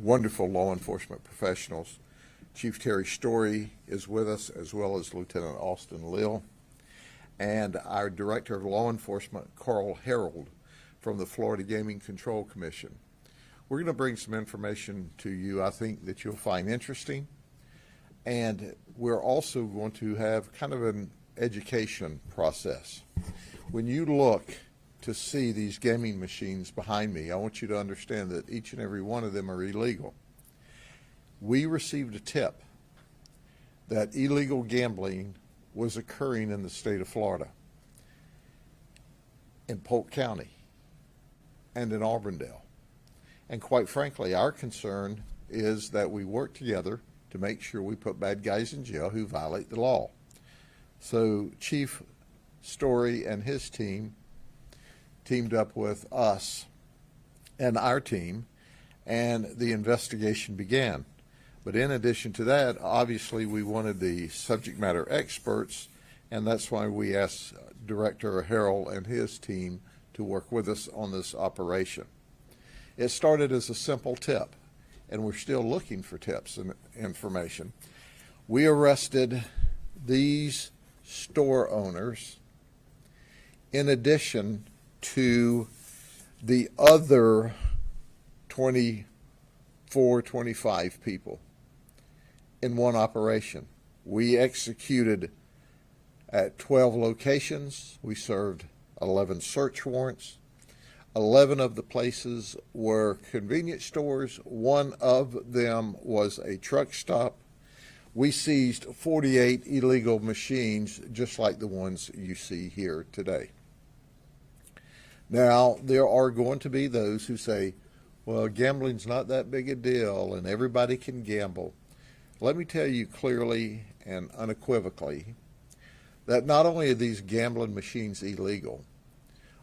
wonderful law enforcement professionals. Chief Terry Story is with us, as well as Lieutenant Austin Lill, and our Director of Law Enforcement, Carl Harold, from the Florida Gaming Control Commission. We're going to bring some information to you I think that you'll find interesting, and we're also going to have kind of an education process. When you look to see these gaming machines behind me, I want you to understand that each and every one of them are illegal. We received a tip that illegal gambling was occurring in the state of Florida, in Polk County, and in Auburndale. And quite frankly, our concern is that we work together to make sure we put bad guys in jail who violate the law. So Chief Story and his team teamed up with us and our team, and the investigation began. But in addition to that, obviously we wanted the subject matter experts, and that's why we asked Director Harrell and his team to work with us on this operation. It started as a simple tip, and we're still looking for tips and information. We arrested these store owners in addition to the other 24, 25 people in one operation. We executed at 12 locations. We served 11 search warrants. 11 of the places were convenience stores. One of them was a truck stop. We seized 48 illegal machines, just like the ones you see here today. Now, there are going to be those who say, well, gambling's not that big a deal and everybody can gamble. Let me tell you clearly and unequivocally that not only are these gambling machines illegal,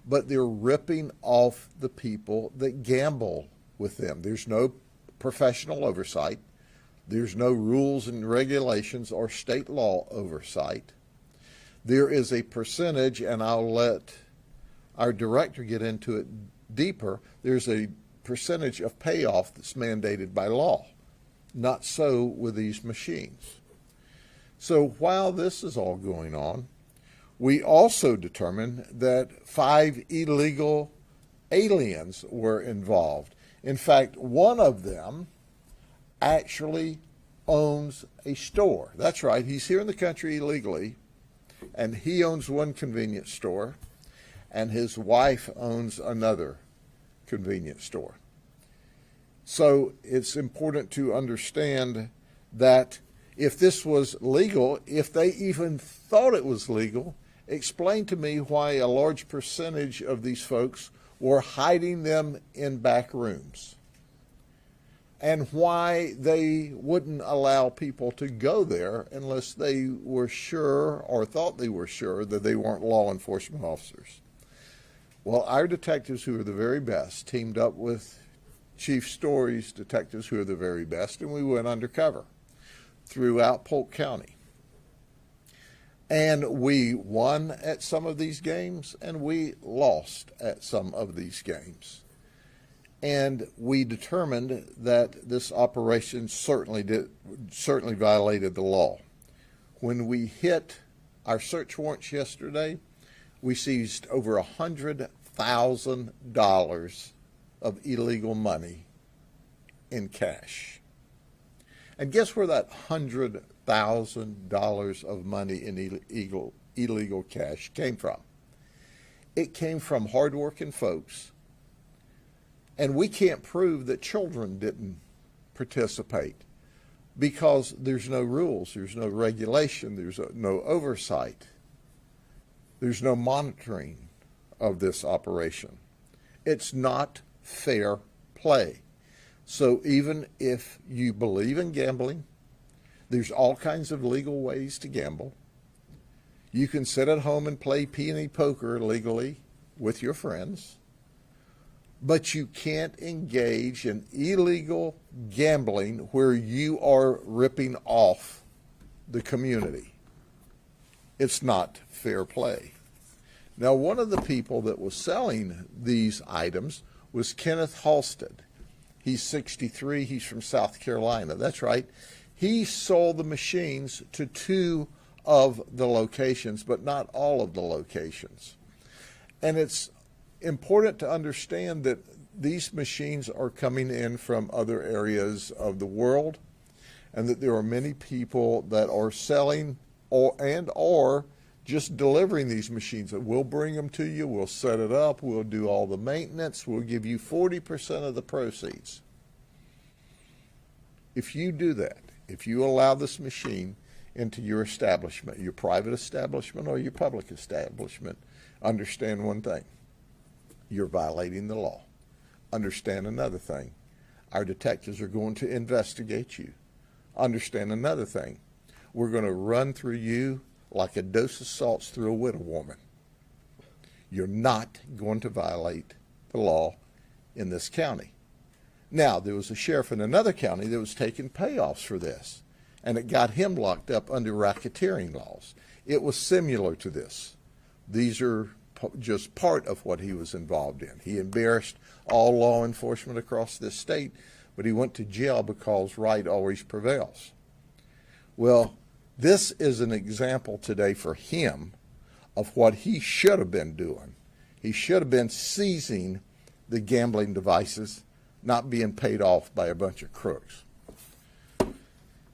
but they're ripping off the people that gamble with them. There's no professional oversight. There's no rules and regulations or state law oversight. There is a percentage, and I'll let our director get into it deeper. There's a percentage of payoff that's mandated by law. Not so with these machines. So while this is all going on, we also determined that 5 illegal aliens were involved. In fact, one of them actually owns a store. That's right, he's here in the country illegally, and he owns one convenience store, and his wife owns another convenience store. So it's important to understand that if this was legal, if they even thought it was legal, explain to me why a large percentage of these folks were hiding them in back rooms, and why they wouldn't allow people to go there unless they were sure or thought they were sure that they weren't law enforcement officers. Well, our detectives, who are the very best, teamed up with Chief Story's detectives, who are the very best, and we went undercover throughout Polk County. And we won at some of these games, and we lost at some of these games. And we determined that this operation certainly violated the law. When we hit our search warrants yesterday, we seized over $100,000 of illegal money in cash. And guess where that $100,000 of money in illegal cash came from? It came from hardworking folks. And we can't prove that children didn't participate because there's no rules, there's no regulation, there's no oversight, there's no monitoring of this operation. It's not fair play. So even if you believe in gambling, there's all kinds of legal ways to gamble. You can sit at home and play penny poker legally with your friends, but you can't engage in illegal gambling where you are ripping off the community. It's not fair play. Now, one of the people that was selling these items was Kenneth Halstead. He's 63. He's from South Carolina. That's right. He sold the machines to 2 of the locations, but not all of the locations. And it's important to understand that these machines are coming in from other areas of the world, and that there are many people that are selling or just delivering these machines. We'll bring them to you, we'll set it up, we'll do all the maintenance, we'll give you 40% of the proceeds. If you do that, if you allow this machine into your establishment, your private establishment or your public establishment, understand one thing: you're violating the law. Understand another thing: our detectives are going to investigate you. Understand another thing: we're going to run through you like a dose of salts through a widow woman. You're not going to violate the law in this county. Now, there was a sheriff in another county that was taking payoffs for this, and it got him locked up under racketeering laws. It was similar to this. These are just part of what he was involved in. He embarrassed all law enforcement across this state, but he went to jail because right always prevails. Well, this is an example today for him of what he should have been doing. He should have been seizing the gambling devices, not being paid off by a bunch of crooks.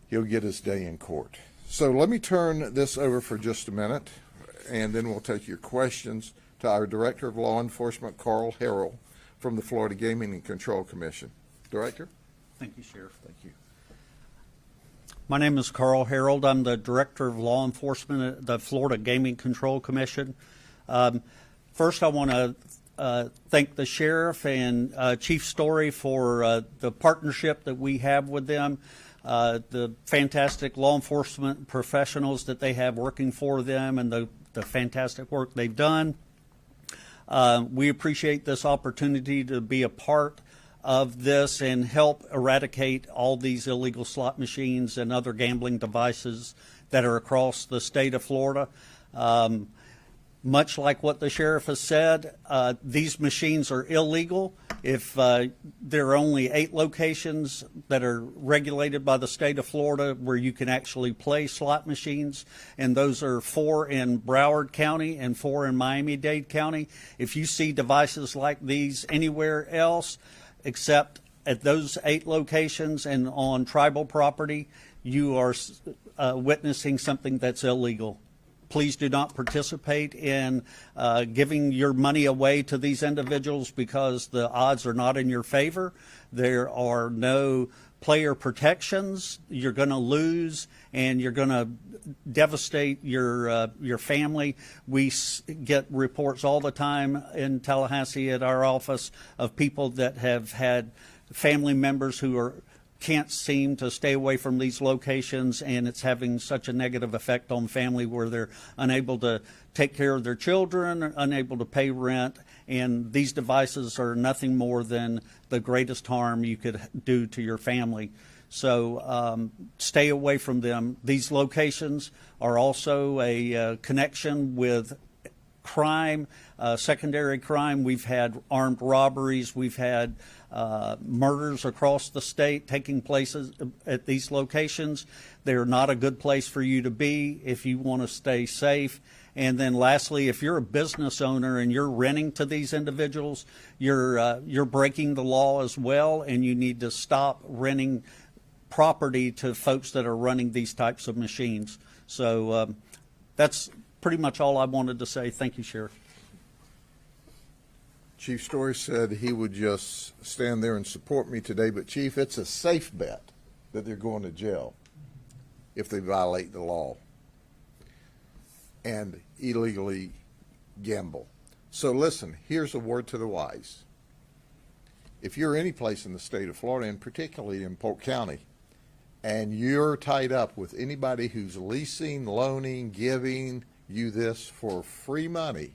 He'll get his day in court. So let me turn this over for just a minute, and then we'll take your questions to our Director of Law Enforcement, Carl Harrell, from the Florida Gaming and Control Commission. Director? Thank you, Sheriff. Thank you. My name is Carl Harold. I'm the Director of Law Enforcement at the Florida Gaming Control Commission. First, I want to thank the Sheriff and Chief Story for the partnership that we have with them, the fantastic law enforcement professionals that they have working for them, and the fantastic work they've done. We appreciate this opportunity to be a part of this and help eradicate all these illegal slot machines and other gambling devices that are across the state of Florida. Much like what the sheriff has said, these machines are illegal. If there are only 8 locations that are regulated by the state of Florida where you can actually play slot machines, and those are 4 in Broward County and 4 in Miami-Dade County. If you see devices like these anywhere else except at those 8 locations and on tribal property, you are witnessing something that's illegal. Please do not participate in giving your money away to these individuals because the odds are not in your favor. There are no player protections. You're going to lose, and you're going to devastate your family. We get reports all the time in Tallahassee at our office of people that have had family members who can't seem to stay away from these locations, and it's having such a negative effect on family where they're unable to take care of their children, unable to pay rent, and these devices are nothing more than the greatest harm you could do to your family. So stay away from them. These locations are also a connection with crime, secondary crime. We've had armed robberies. We've had murders across the state taking place at these locations. They're not a good place for you to be if you want to stay safe. And then lastly, if you're a business owner and you're renting to these individuals, you're breaking the law as well, and you need to stop renting property to folks that are running these types of machines. So that's pretty much all I wanted to say. Thank you, Sheriff. Chief Story said he would just stand there and support me today, but Chief, it's a safe bet that they're going to jail if they violate the law and illegally gamble. So listen, here's a word to the wise. If you're any place in the state of Florida, and particularly in Polk County, and you're tied up with anybody who's leasing, loaning, giving you this for free money,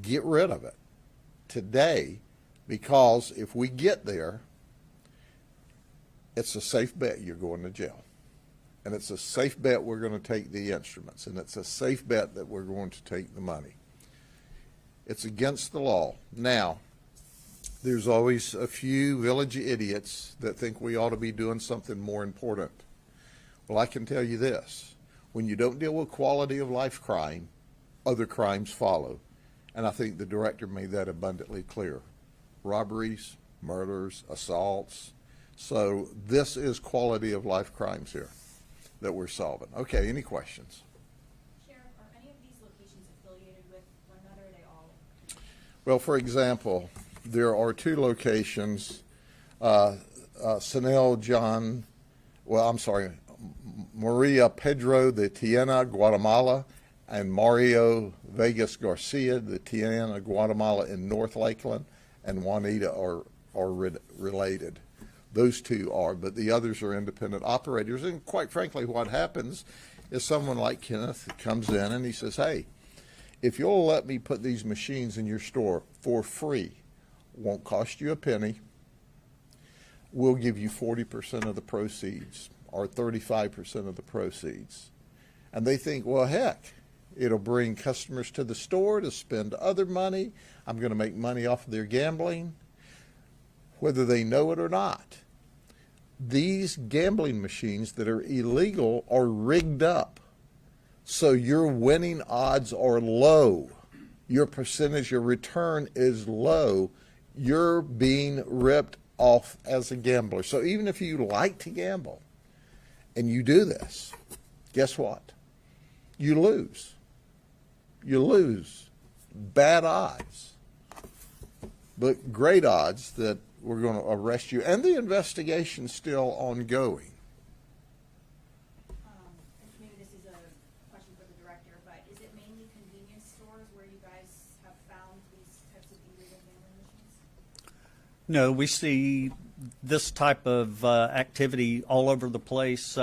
get rid of it today, because if we get there, it's a safe bet you're going to jail. And it's a safe bet we're going to take the instruments. And it's a safe bet that we're going to take the money. It's against the law. Now, There's always a few village idiots that think we ought to be doing something more important. Well, I can tell you this. When you don't deal with quality of life crime, other crimes follow. And I think the director made that abundantly clear. Robberies, murders, assaults. So this is quality of life crimes here that we're solving. Okay, any questions? Sheriff, are any of these locations affiliated with one another, or are they all? Well, for example, there are two locations, Maria Pedro de Tiena, Guatemala, and Mario Vegas Garcia de Tiena, Guatemala in North Lakeland, and Juanita are related. Those two are, but the others are independent operators. And quite frankly, what happens is someone like Kenneth comes in and he says, hey, if you'll let me put these machines in your store for free, won't cost you a penny, we'll give you 40% of the proceeds or 35% of the proceeds. And they think, well, heck, it'll bring customers to the store to spend other money. I'm going to make money off of their gambling, whether they know it or not. These gambling machines that are illegal are rigged up, so your winning odds are low. Your percentage of return is low. You're being ripped off as a gambler. So even if you like to gamble and you do this, guess what? You lose. You lose. Bad odds, but great odds that we're going to arrest you. And the investigation's still ongoing. Maybe this is a question for the director, but is it mainly convenience stores where you guys have found these types of illegal gambling machines? No, we see this type of activity all over the place.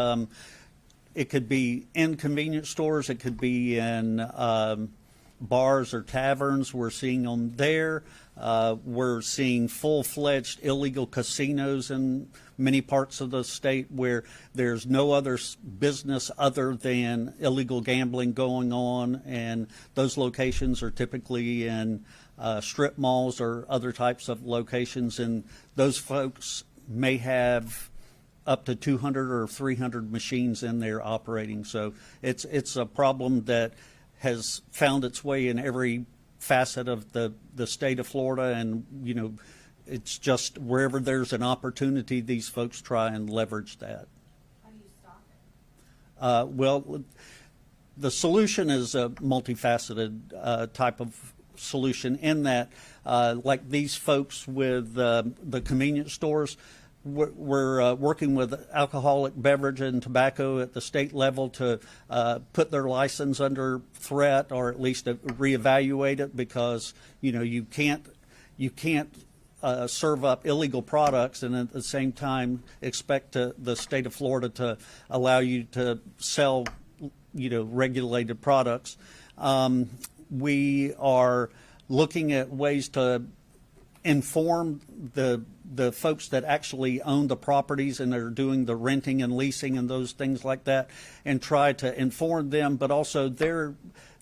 It could be in convenience stores. It could be in bars or taverns. We're seeing them there. We're seeing full-fledged illegal casinos in many parts of the state where there's no other business other than illegal gambling going on, and those locations are typically in strip malls or other types of locations, and those folks may have up to 200 or 300 machines in there operating. So it's a problem that has found its way in every facet of the state of Florida, and it's just wherever there's an opportunity, these folks try and leverage that. How do you stop it? Well, the solution is a multifaceted type of solution in that, like these folks with the convenience stores, we're working with alcoholic beverage and tobacco at the state level to put their license under threat, or at least reevaluate it, because you can't serve up illegal products and at the same time expect the state of Florida to allow you to sell regulated products. We are looking at ways to inform the folks that actually own the properties and are doing the renting and leasing and those things like that, and try to inform them, but also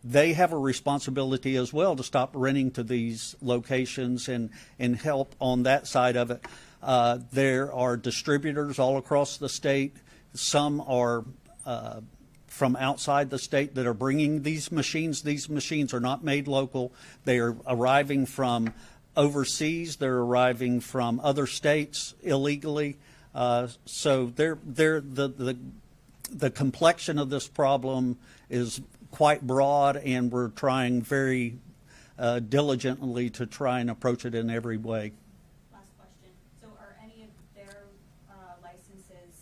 they have a responsibility as well to stop renting to these locations and help on that side of it. There are distributors all across the state. Some are from outside the state that are bringing these machines. These machines are not made local. They are arriving from overseas. They're arriving from other states illegally. So the complexion of this problem is quite broad, and we're trying very diligently to try and approach it in every way. Last question. So are any of their licenses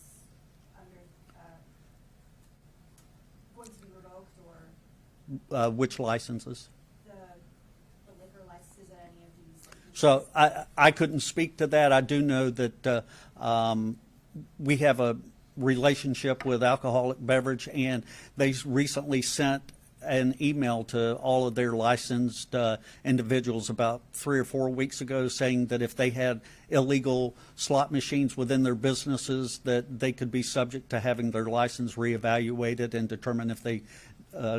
going to be revoked, or Which licenses? the liquor licenses at any of these? So I couldn't speak to that. I do know that we have a relationship with alcoholic beverage, and they recently sent an email to all of their licensed individuals about 3 or 4 weeks ago, saying that if they had illegal slot machines within their businesses, that they could be subject to having their license reevaluated and determine if they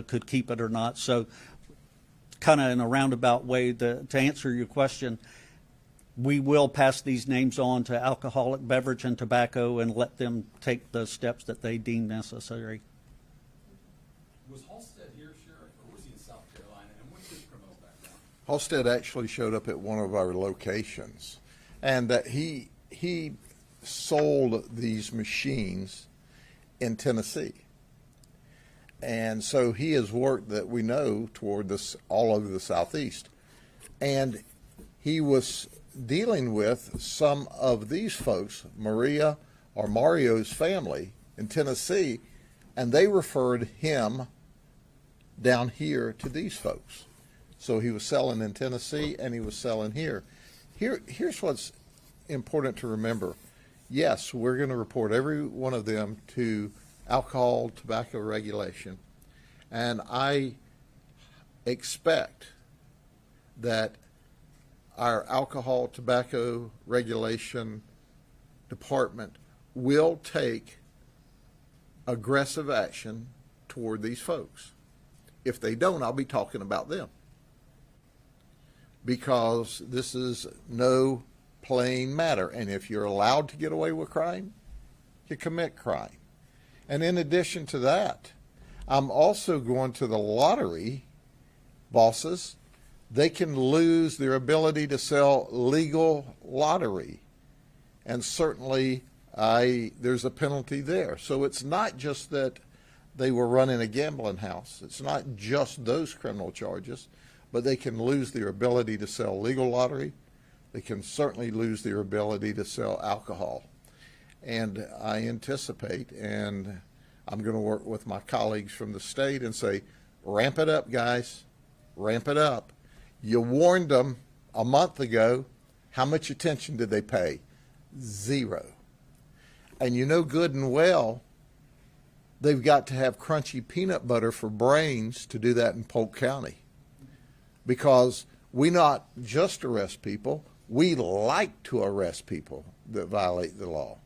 could keep it or not. So kind of in a roundabout way, to answer your question, we will pass these names on to Alcoholic Beverage and Tobacco and let them take the steps that they deem necessary. Was Halstead here, Sheriff, or was he in South Carolina? And what's his criminal background? Halstead actually showed up at one of our locations, and that he sold these machines in Tennessee. And so he has worked, that we know, toward this all over the Southeast. And he was dealing with some of these folks, Maria or Mario's family in Tennessee, and they referred him down here to these folks. So he was selling in Tennessee and he was selling here. Here's what's important to remember. Yes, we're going to report every one of them to alcohol, tobacco regulation, and I expect that our alcohol, tobacco regulation department will take aggressive action toward these folks. If they don't, I'll be talking about them, because this is no plain matter. And if you're allowed to get away with crime, you commit crime. And in addition to that, I'm also going to the lottery bosses. They can lose their ability to sell legal lottery. And certainly there's a penalty there. So it's not just that they were running a gambling house. It's not just those criminal charges, but they can lose their ability to sell legal lottery. They can certainly lose their ability to sell alcohol. And I anticipate, and I'm going to work with my colleagues from the state and say, ramp it up, guys, ramp it up. You warned them a month ago. How much attention did they pay? Zero. And you know good and well, they've got to have crunchy peanut butter for brains to do that in Polk County. Because we not just arrest people, we like to arrest people that violate the law.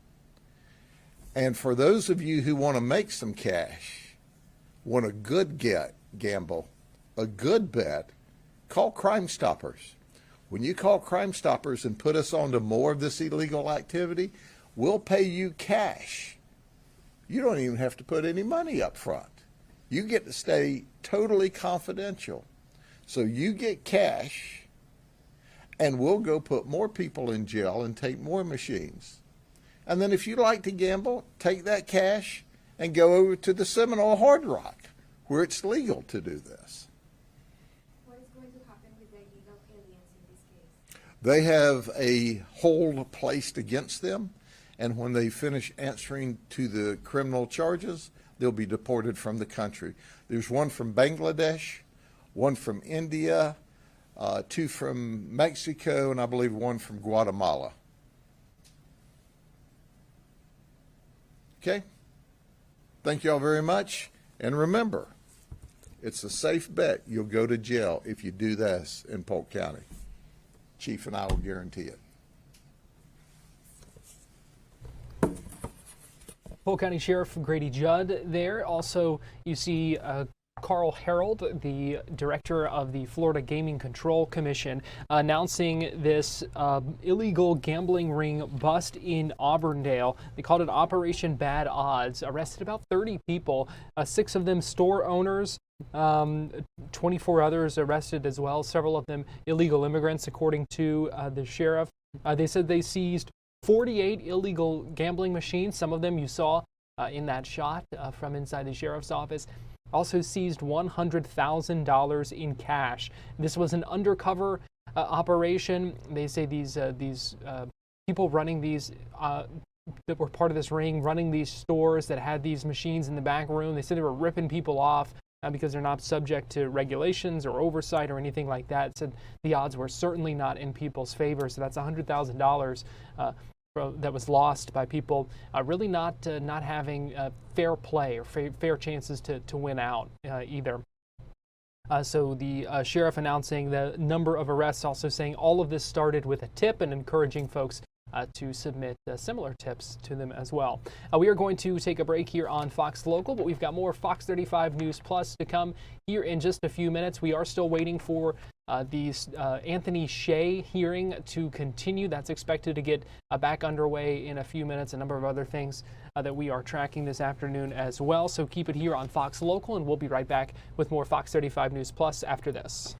And for those of you who want to make some cash, want a good gamble, a good bet, call Crime Stoppers. When you call Crime Stoppers and put us onto more of this illegal activity, we'll pay you cash. You don't even have to put any money up front. You get to stay totally confidential. So you get cash, and we'll go put more people in jail and take more machines. And then if you like to gamble, take that cash and go over to the Seminole Hard Rock, where it's legal to do this. What is going to happen with the illegal aliens in this case? They have a hold placed against them, and when they finish answering to the criminal charges, they'll be deported from the country. There's one from Bangladesh, one from India, two from Mexico, and I believe one from Guatemala. Okay? Thank you all very much. And remember, it's a safe bet you'll go to jail if you do this in Polk County. Chief and I will guarantee it. Polk County Sheriff Grady Judd there. Also, you see Carl Harold, the director of the Florida Gaming Control Commission, announcing this illegal gambling ring bust in Auburndale. They called it Operation Bad Odds. Arrested about 30 people, 6 of them store owners, 24 others arrested as well, several of them illegal immigrants, according to the sheriff. They said they seized 48 illegal gambling machines. Some of them you saw in that shot from inside the sheriff's office. Also seized $100,000 in cash. This was an undercover operation. They say these people running these that were part of this ring, running these stores that had these machines in the back room. They said they were ripping people off because they're not subject to regulations or oversight or anything like that. Said the odds were certainly not in people's favor. So that's $100,000 that was lost by people really not having fair play or fair chances to win out either. So the sheriff announcing the number of arrests, also saying all of this started with a tip and encouraging folks to submit similar tips to them as well. We are going to take a break here on Fox Local, but we've got more Fox 35 News Plus to come here in just a few minutes. We are still waiting for the Anthony Shea hearing to continue. That's expected to get back underway in a few minutes. A number of other things that we are tracking this afternoon as well. So keep it here on Fox Local, and we'll be right back with more Fox 35 News Plus after this.